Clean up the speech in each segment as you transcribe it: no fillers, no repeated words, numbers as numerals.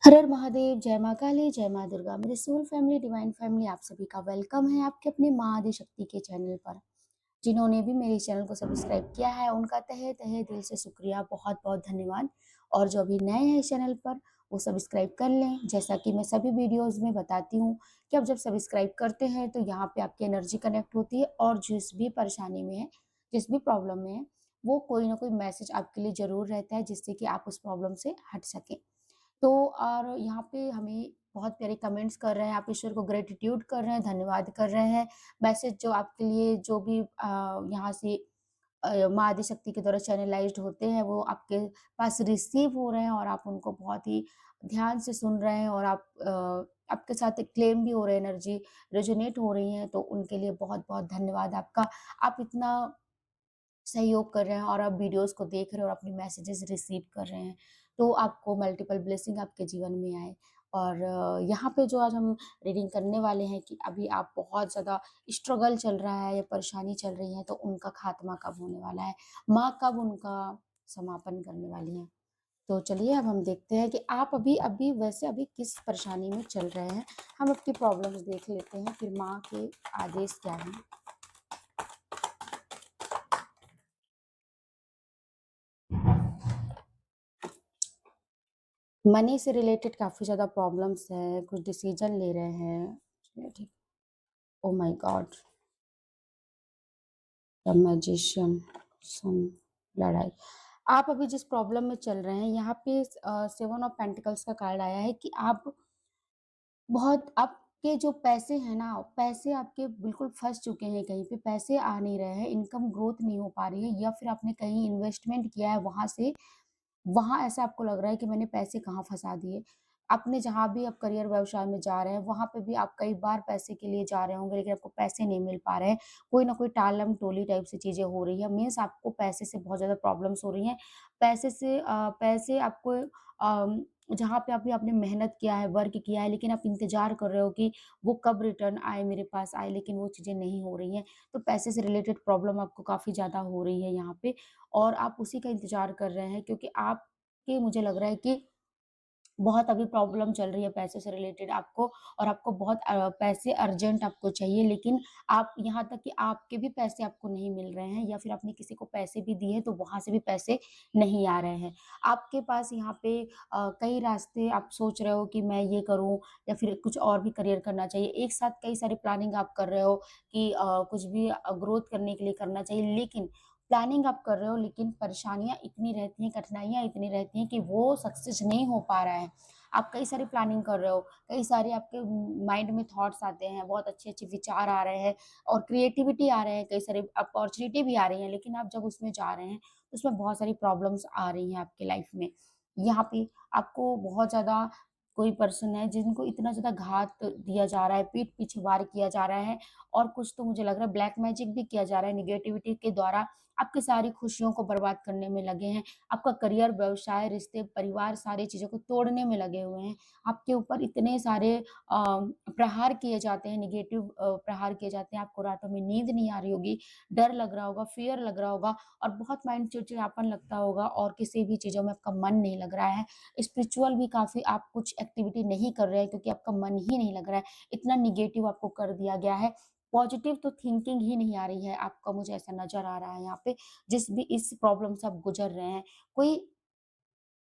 हर हर महादेव, जय माँ काली, जय माँ दुर्गा। मेरे सोल फैमिली, डिवाइन फैमिली आप सभी का वेलकम है आपके अपने माँ आदि शक्ति के चैनल पर। जिन्होंने भी मेरे इस चैनल को सब्सक्राइब किया है, उनका तहे तहे दिल से शुक्रिया, बहुत-बहुत धन्यवाद। और जो अभी नए हैं इस चैनल पर, वो सब्सक्राइब कर लें। जैसा कि मैं सभी वीडियोज़ में बताती हूँ कि आप जब सब्सक्राइब करते हैं, तो यहाँ पे आपकी एनर्जी कनेक्ट होती है और जिस भी परेशानी में है, जिस भी प्रॉब्लम में है, वो कोई ना कोई मैसेज आपके लिए ज़रूर रहता है, जिससे कि आप उस प्रॉब्लम से हट सकें। तो और यहाँ पे हमें बहुत प्यारे कमेंट्स कर रहे हैं, आप ईश्वर को ग्रैटिट्यूड कर रहे हैं, धन्यवाद कर रहे हैं। मैसेज जो आपके लिए जो भी यहाँ से माँ आदिशक्ति के द्वारा चैनलाइज़्ड होते हैं, वो आपके पास रिसीव हो रहे हैं और आप उनको बहुत ही ध्यान से सुन रहे हैं और आपके साथ एक क्लेम भी हो रहे हैं, एनर्जी रेजोनेट हो रही है, तो उनके लिए बहुत-बहुत धन्यवाद आपका। आप इतना सहयोग कर रहे हैं और आप वीडियोज़ को देख रहे हैं और अपनी मैसेजेस रिसीव कर रहे हैं, तो आपको मल्टीपल ब्लेसिंग आपके जीवन में आए। और यहाँ पे जो आज हम रीडिंग करने वाले हैं कि अभी आप बहुत ज़्यादा स्ट्रगल चल रहा है या परेशानी चल रही है, तो उनका खात्मा कब होने वाला है? माँ कब उनका समापन करने वाली हैं? तो चलिए अब हम देखते हैं कि आप अभी अभी वैसे अभी किस परेशानी में चल रहे हैं। हम आपकी प्रॉब्लम्स देख लेते हैं, फिर माँ के आदेश क्या हैं? मनी से रिलेटेड काफ़ी ज़्यादा प्रॉब्लम्स हैं, कुछ डिसीज़न ले रहे हैं। चलिए ठीक। Oh my god! The magician, son, लड़ाई। आप अभी जिस प्रॉब्लम में चल रहे हैं, यहाँ पे 7 ऑफ पेंटिकल्स का कार्ड आया है कि आप बहुत आपके जो पैसे हैं ना, पैसे आपके बिल्कुल फँस चुके हैं कहीं पे, पैसे आ नहीं रहे हैं, इनकम ग्रोथ नहीं हो पा रही है या फिर आपने कहीं इन्वेस्टमेंट किया है, वहाँ ऐसा आपको लग रहा है कि मैंने पैसे कहाँ फँसा दिए। आपने जहाँ भी आप करियर व्यवसाय में जा रहे हैं, वहाँ पे भी आप कई बार पैसे के लिए जा रहे होंगे, लेकिन आपको पैसे नहीं मिल पा रहे हैं। कोई ना कोई टालम-टोली टाइप से चीज़ें हो रही है, मीन्स आपको पैसे से बहुत ज़्यादा प्रॉब्लम्स हो रही हैं। पैसे आपको जहाँ पे अभी आपने मेहनत किया है, वर्क किया है, लेकिन आप इंतज़ार कर रहे हो कि वो कब रिटर्न आए, मेरे पास आए, लेकिन वो चीज़ें नहीं हो रही हैं। तो पैसे से रिलेटेड प्रॉब्लम आपको काफ़ी ज़्यादा हो रही है यहाँ पे और आप उसी का इंतज़ार कर रहे हैं क्योंकि आपके मुझे लग रहा है कि बहुत अभी प्रॉब्लम चल रही है पैसे से रिलेटेड आपको और आपको बहुत पैसे अर्जेंट आपको चाहिए लेकिन आप यहाँ तक कि आपके भी पैसे आपको नहीं मिल रहे हैं या फिर आपने किसी को पैसे भी दिए तो वहाँ से भी पैसे नहीं आ रहे हैं। आपके पास यहाँ पे कई रास्ते आप सोच रहे हो कि मैं ये करूँ या फिर कुछ और भी करियर करना चाहिए। एक साथ कई सारी प्लानिंग आप कर रहे हो कि कुछ भी ग्रोथ करने के लिए करना चाहिए लेकिन प्लानिंग आप कर रहे हो लेकिन परेशानियाँ इतनी रहती हैं, कठिनाइयाँ इतनी रहती हैं कि वो सक्सेस नहीं हो पा रहा है। आप कई सारी प्लानिंग कर रहे हो, कई सारे आपके माइंड में थॉट्स आते हैं, बहुत अच्छे-अच्छे विचार आ रहे हैं और क्रिएटिविटी आ रहे हैं, कई सारे अपॉर्च्युनिटी भी आ रही हैं, लेकिन आप जब उसमें जा रहे हैं, तो उसमें बहुत सारी प्रॉब्लम्स आ रही हैं आपकी लाइफ में। यहाँ पे आपको बहुत ज़्यादा कोई पर्सन है जिनको इतना ज़्यादा घात दिया जा रहा है, पीठ पीछे वार किया जा रहा है और कुछ तो मुझे लग रहा है ब्लैक मैजिक भी किया जा रहा है नेगेटिविटी के द्वारा आपकी सारी खुशियों को बर्बाद करने में लगे हैं। आपका करियर, व्यवसाय, रिश्ते, परिवार सारी चीज़ों को तोड़ने में लगे हुए हैं। आपके ऊपर इतने सारे प्रहार किए जाते हैं, नेगेटिव प्रहार किए जाते हैं, आपको रातों में नींद नहीं आ रही होगी, डर लग रहा होगा, फ़ियर लग रहा होगा और बहुत माइंड चिड़चिड़ापन लगता होगा और किसी भी चीज़ों में आपका मन नहीं लग रहा है। स्पिरिचुअल भी काफ़ी आप कुछ एक्टिविटी नहीं कर रहे हैं क्योंकि आपका मन ही नहीं लग रहा है। इतना नेगेटिव आपको कर दिया गया है। पॉजिटिव तो थिंकिंग ही नहीं आ रही है आपका मुझे ऐसा नज़र आ रहा है यहाँ पे, जिस भी इस प्रॉब्लम से आप गुज़र रहे हैं। कोई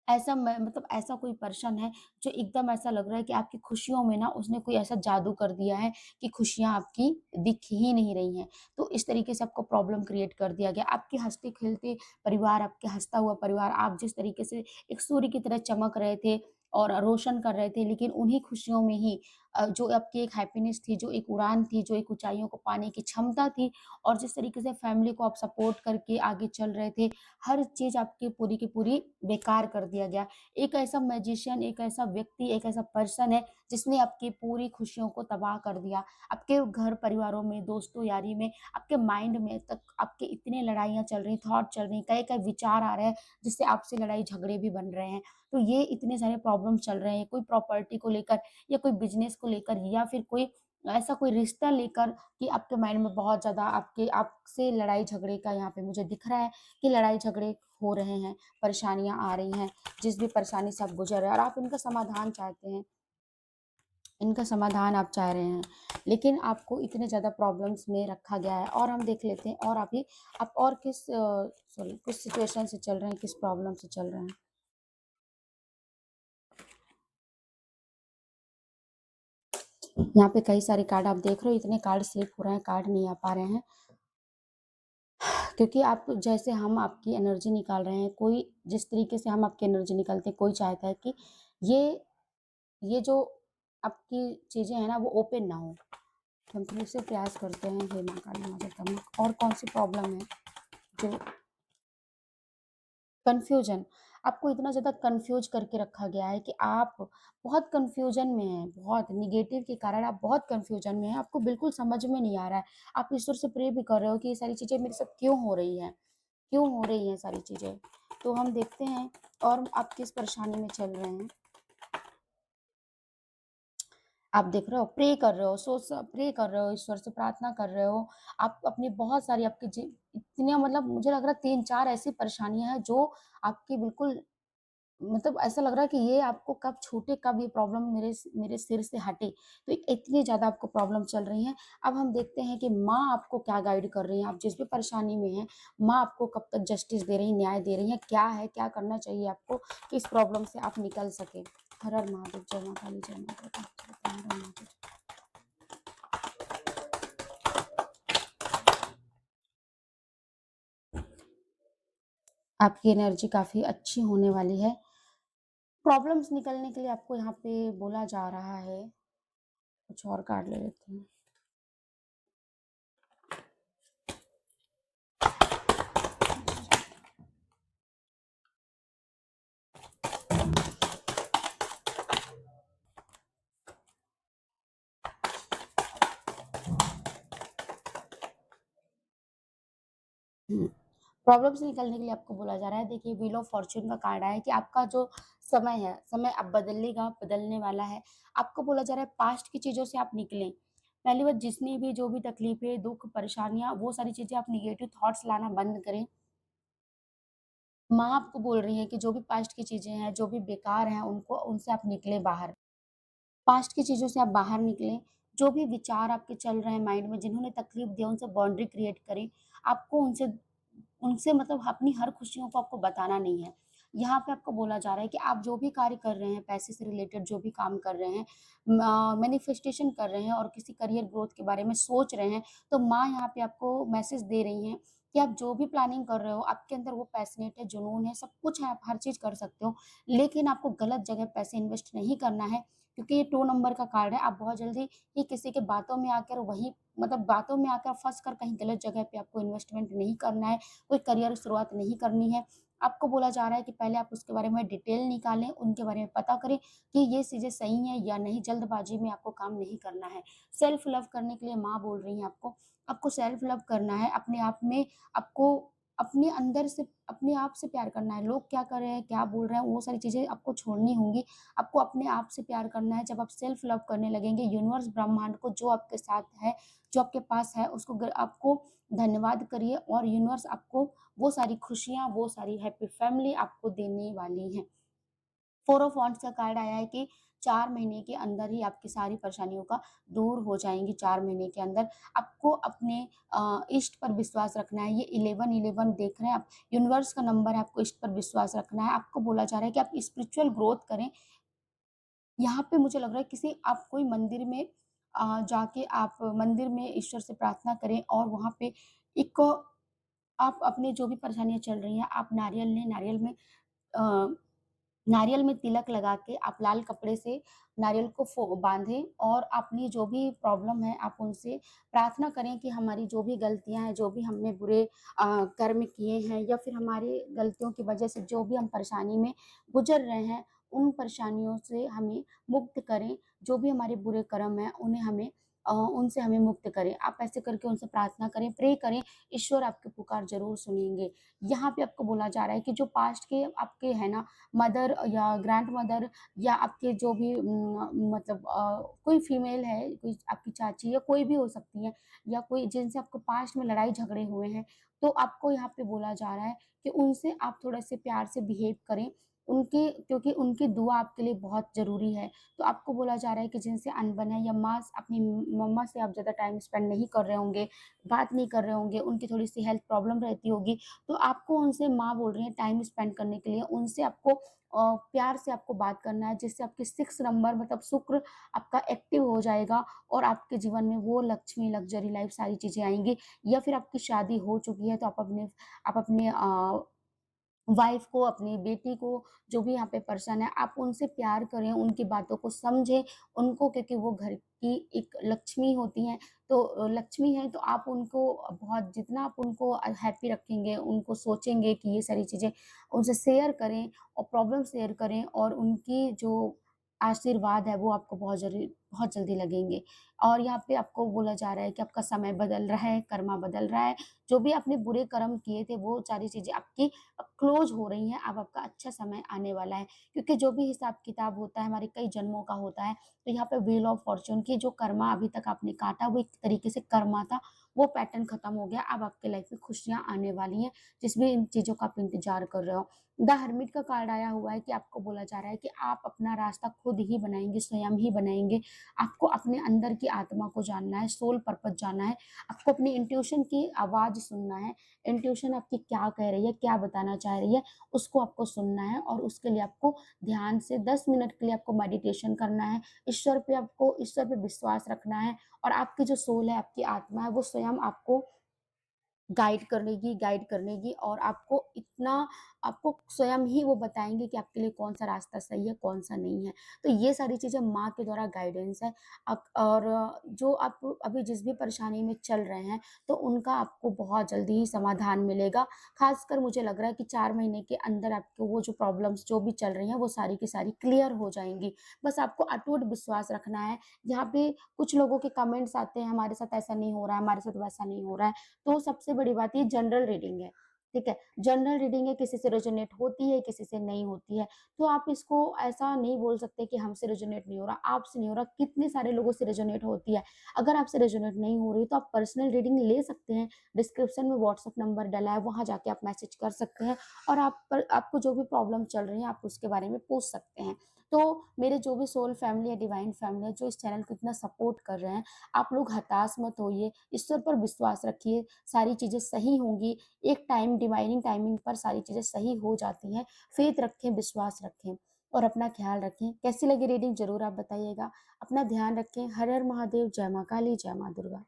ऐसा मैं मतलब ऐसा कोई पर्सन है जो एकदम ऐसा लग रहा है कि आपकी खुशियों में ना उसने कोई ऐसा जादू कर दिया है कि खुशियाँ आपकी दिख ही नहीं रही हैं। तो इस तरीके से आपको प्रॉब्लम क्रिएट कर दिया गया। आपके हँसते-खेलते परिवार, आपके हँसता हुआ परिवार, आप जिस तरीके से एक सूर्य की तरह चमक रहे थे और रोशन कर रहे थे, लेकिन उन्हीं खुशियों में ही जो आपकी एक हैप्पीनेस थी, जो एक उड़ान थी, जो एक ऊँचाइयों को पाने की क्षमता थी और जिस तरीके से फैमिली को आप सपोर्ट करके आगे चल रहे थे, हर चीज़ आपकी पूरी की पूरी बेकार कर दिया गया। एक ऐसा मैजिशियन, एक ऐसा व्यक्ति, एक ऐसा पर्सन है जिसने आपकी पूरी खुशियों को तबाह कर दिया। आपके घर परिवारों में, दोस्तों यारी में, आपके माइंड में तक आपके इतने लड़ाइयाँ चल रही, थॉट चल रही, कई-कई विचार आ रहे हैं जिससे आपसे लड़ाई झगड़े भी बन रहे हैं। तो ये इतने सारे प्रॉब्लम चल रहे हैं, कोई प्रॉपर्टी को लेकर या कोई बिज़नेस को लेकर या फिर कोई ऐसा कोई रिश्ता लेकर कि आपके माइंड में बहुत ज़्यादा आपके आपसे लड़ाई झगड़े का यहाँ पे मुझे दिख रहा है कि लड़ाई झगड़े हो रहे हैं, परेशानियाँ आ रही हैं, जिस भी परेशानी से आप गुज़र रहे हैं और आप इनका समाधान चाहते हैं, इनका समाधान आप चाह रहे हैं, लेकिन आपको इतने ज़्यादा प्रॉब्लम्स में रखा गया है। और हम देख लेते हैं और अभी आप और किस सिचुएशन से चल रहे हैं, किस प्रॉब्लम से चल रहे हैं। यहाँ पे कई सारे कार्ड आप देख रहे हो, इतने कार्ड स्लिप हो रहे हैं, कार्ड नहीं आ पा रहे हैं, क्योंकि आप जैसे हम आपकी एनर्जी निकाल रहे हैं, कोई जिस तरीके से हम आपकी एनर्जी निकालते हैं, कोई चाहता है कि ये ये जो आपकी चीज़ें हैं ना, वो ओपन ना हो। तो हम फिर से प्रयास करते हैं, हे माँ काली माँ जगदम्बा, और कौन-सी प्रॉब्लम है जो कन्फ्यूजन, आपको इतना ज़्यादा कन्फ्यूज करके रखा गया है कि आप बहुत कन्फ्यूजन में हैं, बहुत नेगेटिव के कारण आप बहुत कन्फ्यूजन में हैं, आपको बिल्कुल समझ में नहीं आ रहा है। आप ईश्वर से प्रे भी कर रहे हो कि ये सारी चीज़ें मेरे साथ क्यों हो रही हैं? क्यों हो रही हैं सारी चीज़ें? तो हम देखते हैं और आप किस परेशानी में चल रहे हैं। आप देख रहे हो, प्रे कर रहे हो, प्रे कर रहे हो, ईश्वर से प्रार्थना कर रहे हो। आप अपनी बहुत सारी आपकी इतने मतलब मुझे लग रहा है 3-4 ऐसी परेशानियाँ हैं जो आपकी बिल्कुल मतलब ऐसा लग रहा है कि ये आपको कब छूटे, कब ये प्रॉब्लम मेरे सिर से हटे। तो इतनी ज़्यादा आपको प्रॉब्लम चल रही हैं। अब हम देखते हैं कि माँ आपको क्या गाइड कर रही हैं, आप जिस भी परेशानी में हैं, माँ आपको कब तक जस्टिस दे रही हैं, न्याय दे रही हैं, क्या है, क्या करना चाहिए आपको कि इस प्रॉब्लम से आप निकल सकें? हर हर महादेव, जय माँ काली, जय माँ दुर्गा, हर हर महादेव। आपकी एनर्जी काफ़ी अच्छी होने वाली है। प्रॉब्लम्स निकलने के लिए आपको यहाँ पे बोला जा रहा है। कुछ और कार्ड ले लेते हैं। हुँ। प्रॉब्लम से निकलने के लिए आपको बोला जा रहा है, देखिए व्हील ऑफ फॉर्च्यून का कार्ड आया है कि आपका जो समय है, समय अब बदलेगा, बदलने वाला है। आपको बोला जा रहा है पास्ट की चीज़ों से आप निकलें। पहली बात जितनी भी जो भी तकलीफ़ें, दुःख, परेशानियाँ वो सारी चीज़ें आप नेगेटिव थॉट्स लाना बंद करें। माँ आपको बोल रही है कि जो भी पास्ट की चीज़ें हैं, जो भी बेकार हैं उनको उनसे आप निकलें बाहर। पास्ट की चीज़ों से आप बाहर निकलें, जो भी विचार आपके चल रहे हैं माइंड में, जिन्होंने तकलीफ़ दी है, उनसे बाउंड्री क्रिएट करें। आपको उनसे उनसे मतलब अपनी हर खुशियों को आपको बताना नहीं है। यहाँ पे आपको बोला जा रहा है कि आप जो भी कार्य कर रहे हैं, पैसे से रिलेटेड जो भी काम कर रहे हैं, मैनिफेस्टेशन कर रहे हैं और किसी करियर ग्रोथ के बारे में सोच रहे हैं, तो माँ यहाँ पे आपको मैसेज दे रही हैं कि आप जो भी प्लानिंग कर रहे हो, आपके अंदर वो पैशनेट है, जुनून है, सब कुछ है, आप हर चीज़ कर सकते हो। लेकिन आपको गलत जगह पैसे इन्वेस्ट नहीं करना है, क्योंकि ये 2 नंबर का कार्ड है। आप बहुत जल्दी ये किसी के बातों में आकर वहीं मतलब बातों में आकर फँस कर कहीं गलत जगह पे आपको इन्वेस्टमेंट नहीं करना है, कोई करियर शुरुआत नहीं करनी है। आपको बोला जा रहा है कि पहले आप उसके बारे में डिटेल निकालें, उनके बारे में पता करें कि ये चीज़ें सही हैं या नहीं, जल्दबाज़ी में आपको काम नहीं करना है। सेल्फ लव करने के लिए माँ बोल रही हैं आपको, आपको सेल्फ लव करना है, अपने आप में आपको अपने अंदर से अपने आप से प्यार करना है। लोग क्या कर रहे हैं, क्या बोल रहे हैं, वो सारी चीज़ें आपको छोड़नी होंगी। आपको अपने आप से प्यार करना है। जब आप सेल्फ लव करने लगेंगे, यूनिवर्स ब्रह्मांड को जो आपके साथ है, जो आपके पास है, उसको आपको धन्यवाद करिए और यूनिवर्स आपको वो सारी खुशियाँ, वो सारी हैप्पी फैमिली आपको देने वाली हैं। 4 ऑफ वांड्स का कार्ड आया है कि 4 महीने के अंदर ही आपकी सारी परेशानियों का दूर हो जाएँगी, 4 महीने के अंदर। आपको अपने इष्ट पर विश्वास रखना है। ये 11-11 देख रहे हैं आप, यूनिवर्स का नंबर है, आपको इष्ट पर विश्वास रखना है। आपको बोला जा रहा है कि आप स्पिरिचुअल ग्रोथ करें। यहाँ पे मुझे लग रहा है किसी आप कोई मंदिर में जाके आप मंदिर में ईश्वर से प्रार्थना करें और वहाँ पे एक आप अपनी जो भी परेशानियाँ चल रही हैं, आप नारियल लें, अ, नारियल में तिलक लगा के आप लाल कपड़े से नारियल को बाँधें और अपनी जो भी प्रॉब्लम है, आप उनसे प्रार्थना करें कि हमारी जो भी गलतियाँ हैं, जो भी हमने बुरे कर्म किए हैं या फिर हमारी गलतियों की वजह से जो भी हम परेशानी में गुज़र रहे हैं, उन परेशानियों से हमें मुक्त करें। जो भी हमारे बुरे कर्म हैं, उन्हें हमें उनसे हमें मुक्त करें। आप ऐसे करके उनसे प्रार्थना करें, प्रे करें, ईश्वर आपकी पुकार ज़रूर सुनेंगे। यहाँ पे आपको बोला जा रहा है कि जो पास्ट के आपके है ना मदर या ग्रैंडमदर या आपके जो भी मतलब कोई फीमेल है, कोई आपकी चाची या कोई भी हो सकती है या कोई जिनसे आपको पास्ट में लड़ाई झगड़े हुए हैं, तो आपको यहाँ पे बोला जा रहा है कि उनसे आप थोड़े-से प्यार से बिहेव करें। उनके क्योंकि उनकी दुआ आपके लिए बहुत ज़रूरी है। तो आपको बोला जा रहा है कि जिनसे अनबन है या अपनी मम्मा से आप ज़्यादा टाइम स्पेंड नहीं कर रहे होंगे, बात नहीं कर रहे होंगे, उनकी थोड़ी-सी हेल्थ प्रॉब्लम रहती होगी, तो आपको उनसे माँ बोल रही हैं टाइम स्पेंड करने के लिए, उनसे आपको प्यार से आपको बात करना है, जिससे आपके 6 नंबर मतलब शुक्र आपका एक्टिव हो जाएगा और आपके जीवन में वो लक्ष्मी, लग्ज़री लाइफ़ सारी चीज़ें आएँगी। या फिर आपकी शादी हो चुकी है तो आप अपने वाइफ़ को, अपनी बेटी को, जो भी यहाँ पे पर्सन है, आप उनसे प्यार करें, उनकी बातों को समझें, उनको क्योंकि वो घर की एक लक्ष्मी होती हैं, तो लक्ष्मी हैं तो आप उनको बहुत जितना आप उनको हैप्पी रखेंगे, उनको सोचेंगे कि ये सारी चीज़ें उनसे शेयर करें और प्रॉब्लम शेयर करें और उनकी जो आशीर्वाद है वो आपको बहुत जल्दी लगेंगे। और यहाँ पे आपको बोला जा रहा है कि आपका समय बदल रहा है, कर्मा बदल रहा है, जो भी आपने बुरे कर्म किए थे वो सारी चीज़ें आपकी क्लोज़ हो रही हैं, अब आपका अच्छा समय आने वाला है। क्योंकि जो भी हिसाब-किताब होता है, हमारे कई जन्मों का होता है, तो यहाँ पे व्हील ऑफ फॉर्च्यून की जो कर्मा अभी तक आपने काटा, वो एक तरीके से कर्मा था, वो पैटर्न खत्म हो गया। अब आपके लाइफ़ में खुशियाँ आने वाली हैं, जिस भी इन चीज़ों का आप इंतज़ार कर रहे हो। द हर्मिट का कार्ड आया हुआ है कि आपको बोला जा रहा है कि आप अपना रास्ता खुद ही बनाएँगे, स्वयं ही बनाएँगे। आपको अपने अंदर की आत्मा को जानना है, सोल पर्पस जानना है, आपको अपनी इंट्यूशन की आवाज़ सुनना है। इंट्यूशन आपकी क्या कह रही है, क्या बताना चाह रही है, उसको आपको सुनना है और उसके लिए आपको ध्यान से 10 मिनट के लिए आपको मेडिटेशन करना है। ईश्वर पे विश्वास रखना है और आपकी जो सोल है, आपकी आत्मा है, वो स्वयं आपको गाइड करनेगी और आपको स्वयं ही वो बताएँगे कि आपके लिए कौन-सा रास्ता सही है, कौन-सा नहीं है। तो ये सारी चीज़ें माँ के द्वारा गाइडेंस है। और जो आप अभी जिस भी परेशानी में चल रहे हैं, तो उनका आपको बहुत जल्दी ही समाधान मिलेगा। ख़ासकर मुझे लग रहा है कि 4 महीने के अंदर आपको वो जो प्रॉब्लम्स जो भी चल रही हैं, वो सारी की सारी क्लियर हो जाएँगी। बस आपको अटूट विश्वास रखना है। यहाँ पे कुछ लोगों के कमेंट्स आते हैं, हमारे साथ ऐसा नहीं हो रहा है, हमारे साथ वैसा नहीं हो रहा है। तो सबसे बड़ी बात ये जनरल रीडिंग है, ठीक है? जनरल रीडिंग है, किसी से रेज़ोनेट होती है, किसी से नहीं होती है। तो आप इसको ऐसा नहीं बोल सकते कि हमसे रेज़ोनेट नहीं हो रहा, आपसे नहीं हो रहा, कितने सारे लोगों से रेज़ोनेट होती है। अगर आपसे रेज़ोनेट नहीं हो रही, तो आप पर्सनल रीडिंग ले सकते हैं। डिस्क्रिप्शन में व्हाट्सएप नंबर डला है, वहाँ जाके आप मैसेज कर सकते हैं और आपको जो भी प्रॉब्लम चल रही है, आप उसके बारे में पूछ सकते हैं। तो मेरे जो भी सोल फैमिली है, डिवाइन फैमिली है, जो इस चैनल को इतना सपोर्ट कर रहे हैं, आप लोग हताश मत होइए, ईश्वर पर विश्वास रखिए, सारी चीज़ें सही होंगी। एक टाइम डिवाइनिंग टाइमिंग पर सारी चीज़ें सही हो जाती हैं। फ़ेथ रखें, विश्वास रखें और अपना ख़्याल रखें। कैसी लगी रीडिंग ज़रूर आप बताइएगा। अपना ध्यान रखें। हर हर महादेव, जय माँ काली, जय माँ दुर्गा।